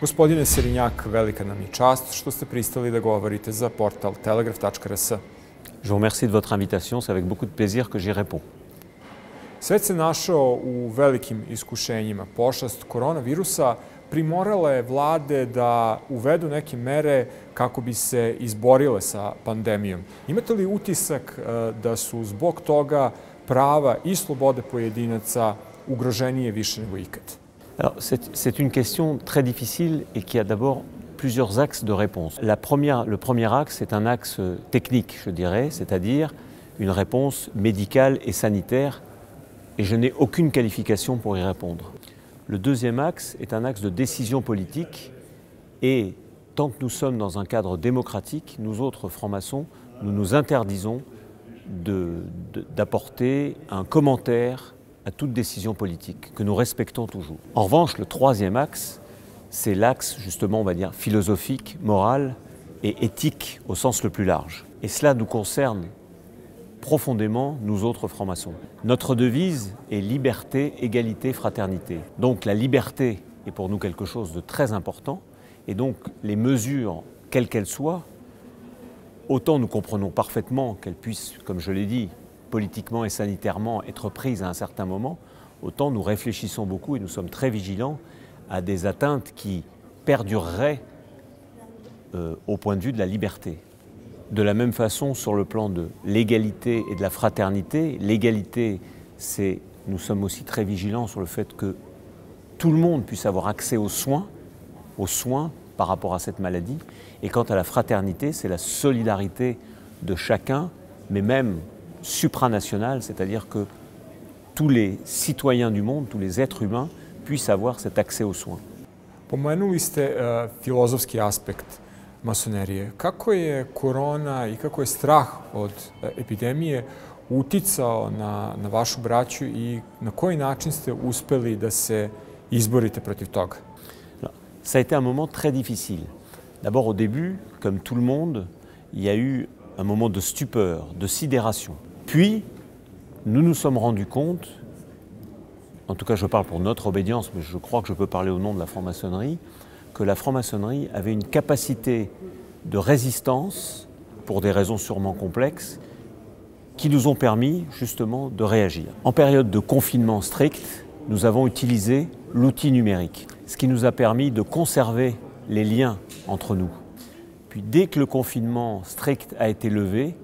Gospodine Serinjak, velika nam je čast što ste pristali da govorite za portal telegraf.rs. Je vous remercie de votre invitation, c'est avec beaucoup de plaisir que j'y réponds. Svet se našao u velikim iskušenjima. Pošast koronavirusa primorala je vlade da uvedu neke mere kako bi se izborile sa pandemijom. Imate li utisak da su zbog toga prava i slobode pojedinaca ugroženije više nego ikad? Alors, c'est une question très difficile et qui a d'abord plusieurs axes de réponse. Le premier axe est un axe technique, je dirais, c'est-à-dire une réponse médicale et sanitaire, et je n'ai aucune qualification pour y répondre. Le deuxième axe est un axe de décision politique, et tant que nous sommes dans un cadre démocratique, nous autres francs-maçons, nous nous interdisons d'apporter un commentaire à toute décision politique, que nous respectons toujours. En revanche, le troisième axe, c'est l'axe justement, on va dire, philosophique, moral et éthique au sens le plus large. Et cela nous concerne profondément, nous autres francs-maçons. Notre devise est liberté, égalité, fraternité. Donc la liberté est pour nous quelque chose de très important, et donc les mesures, quelles qu'elles soient, autant nous comprenons parfaitement qu'elles puissent, comme je l'ai dit, politiquement et sanitairement être prises à un certain moment, autant nous réfléchissons beaucoup et nous sommes très vigilants à des atteintes qui perdureraient au point de vue de la liberté. De la même façon, sur le plan de l'égalité et de la fraternité, l'égalité, c'est, nous sommes aussi très vigilants sur le fait que tout le monde puisse avoir accès aux soins par rapport à cette maladie. Et quant à la fraternité, c'est la solidarité de chacun, mais même supranationale, c'est-à-dire que tous les citoyens du monde, tous les êtres humains puissent avoir cet accès aux soins. Pomenuli ste filozofski aspekt masonerije. Kako je korona i kako je strah od epidemije uticao na vašu braću i na koji način ste uspeli da se izborite protiv toga? Ça a été un moment très difficile. D'abord au début, comme tout le monde, il y a eu un moment de stupeur, de sidération. Puis, nous nous sommes rendus compte, en tout cas je parle pour notre obédience, mais je crois que je peux parler au nom de la franc-maçonnerie, que la franc-maçonnerie avait une capacité de résistance, pour des raisons sûrement complexes, qui nous ont permis justement de réagir. En période de confinement strict, nous avons utilisé l'outil numérique, ce qui nous a permis de conserver les liens entre nous. Puis dès que le confinement strict a été levé,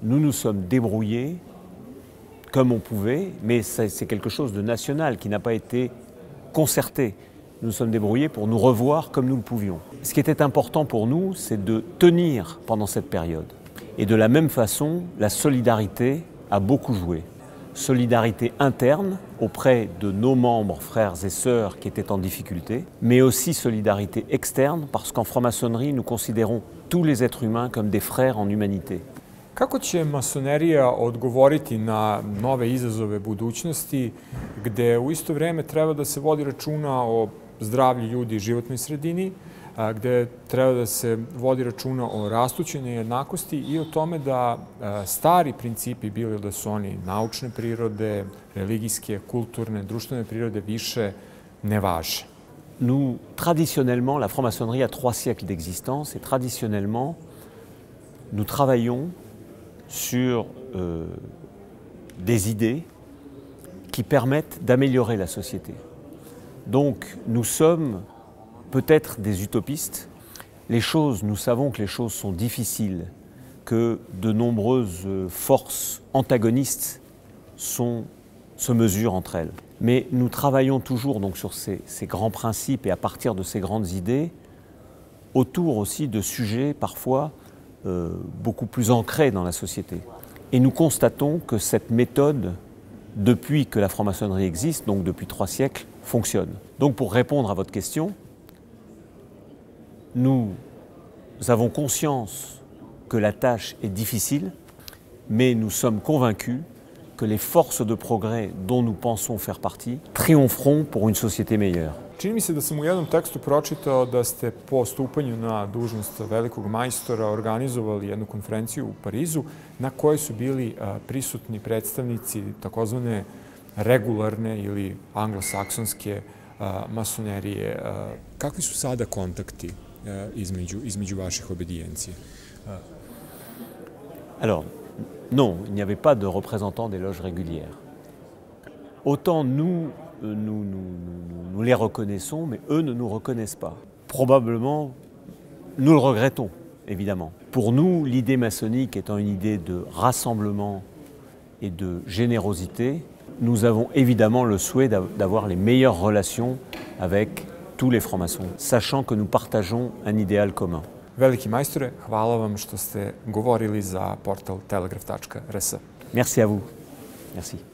nous nous sommes débrouillés comme on pouvait, mais c'est quelque chose de national qui n'a pas été concerté. Nous nous sommes débrouillés pour nous revoir comme nous le pouvions. Ce qui était important pour nous, c'est de tenir pendant cette période. Et de la même façon, la solidarité a beaucoup joué. Solidarité interne auprès de nos membres, frères et sœurs qui étaient en difficulté, mais aussi solidarité externe parce qu'en franc-maçonnerie, nous considérons tous les êtres humains comme des frères en humanité. Kako će masonerija odgovoriti na nove izazove budućnosti, gde u isto vreme treba da se vodi računa o zdravlju ljudi i životnoj sredini, gde treba da se vodi računa o rastućoj nejednakosti i o tome da stari principi, bili da su oni naučne prirode, religijske, kulturne, društvene prirode, više ne važe? Nous, traditionnellement, la franc-maçonnerie a 3 siècles d'existence et traditionnellement, nous travaillons sur des idées qui permettent d'améliorer la société. Donc nous sommes peut-être des utopistes. Nous savons que les choses sont difficiles, que de nombreuses forces antagonistes se mesurent entre elles. Mais nous travaillons toujours donc sur ces grands principes et à partir de ces grandes idées, autour aussi de sujets parfois beaucoup plus ancrés dans la société. Et nous constatons que cette méthode, depuis que la franc-maçonnerie existe, donc depuis 3 siècles, fonctionne. Donc pour répondre à votre question, nous avons conscience que la tâche est difficile, mais nous sommes convaincus que les forces de progrès dont nous pensons faire partie triompheront pour une société meilleure. Čini mi se da sam u jednom tekstu pročitao da ste po stupanju na dužnost velikog majstora organizovali jednu konferenciju u Parizu na kojoj su bili prisutni predstavnici takozvane regularne ili anglosaksonske masonerije. Kakvi su sada kontakti između vaših obedijencija? Alors, non, il n'y avait pas de représentants des loges régulières. Autant nous les reconnaissons, mais eux ne nous reconnaissent pas. Probablement, nous le regrettons, évidemment. Pour nous, l'idée maçonnique étant une idée de rassemblement et de générosité, nous avons évidemment le souhait d'avoir les meilleures relations avec tous les francs-maçons, sachant que nous partageons un idéal commun. Veliki majstore, hvala vam što ste govorili za portal telegraf.rs. Merci à vous. Merci.